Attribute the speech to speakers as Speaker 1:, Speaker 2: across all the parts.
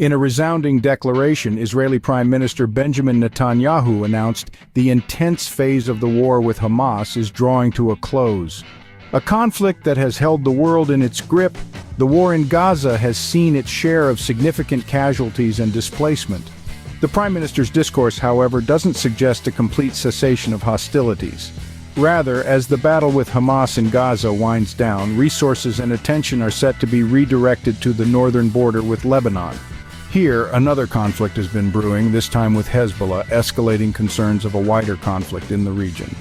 Speaker 1: In a resounding declaration, Israeli Prime Minister Benjamin Netanyahu announced the intense phase of the war with Hamas is drawing to a close. A conflict that has held the world in its grip, the war in Gaza has seen its share of significant casualties and displacement. The Prime Minister's discourse, however, doesn't suggest a complete cessation of hostilities. Rather, as the battle with Hamas in Gaza winds down, resources and attention are set to be redirected to the northern border with Lebanon. Here, another conflict has been brewing, this time with Hezbollah, escalating concerns of a wider conflict in the region.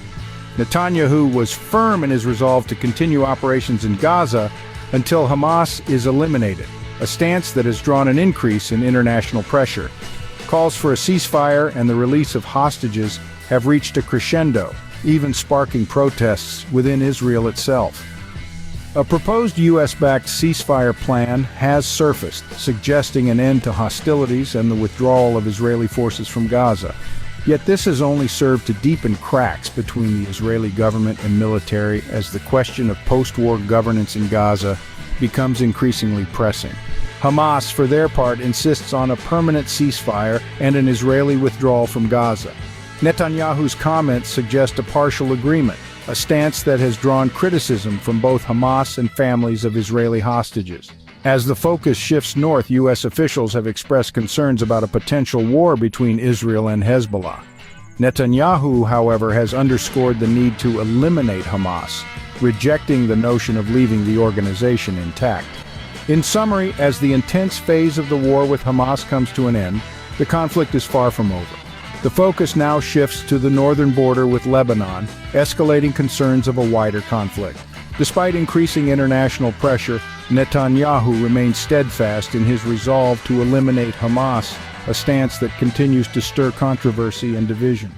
Speaker 1: Netanyahu was firm in his resolve to continue operations in Gaza until Hamas is eliminated, a stance that has drawn an increase in international pressure. Calls for a ceasefire and the release of hostages have reached a crescendo, even sparking protests within Israel itself. A proposed U.S.-backed ceasefire plan has surfaced, suggesting an end to hostilities and the withdrawal of Israeli forces from Gaza. Yet this has only served to deepen cracks between the Israeli government and military as the question of post-war governance in Gaza becomes increasingly pressing. Hamas, for their part, insists on a permanent ceasefire and an Israeli withdrawal from Gaza. Netanyahu's comments suggest a partial agreement, a stance that has drawn criticism from both Hamas and families of Israeli hostages. As the focus shifts north, U.S. officials have expressed concerns about a potential war between Israel and Hezbollah. Netanyahu, however, has underscored the need to eliminate Hamas, rejecting the notion of leaving the organization intact. In summary, as the intense phase of the war with Hamas comes to an end, the conflict is far from over. The focus now shifts to the northern border with Lebanon, escalating concerns of a wider conflict. Despite increasing international pressure, Netanyahu remains steadfast in his resolve to eliminate Hamas, a stance that continues to stir controversy and division.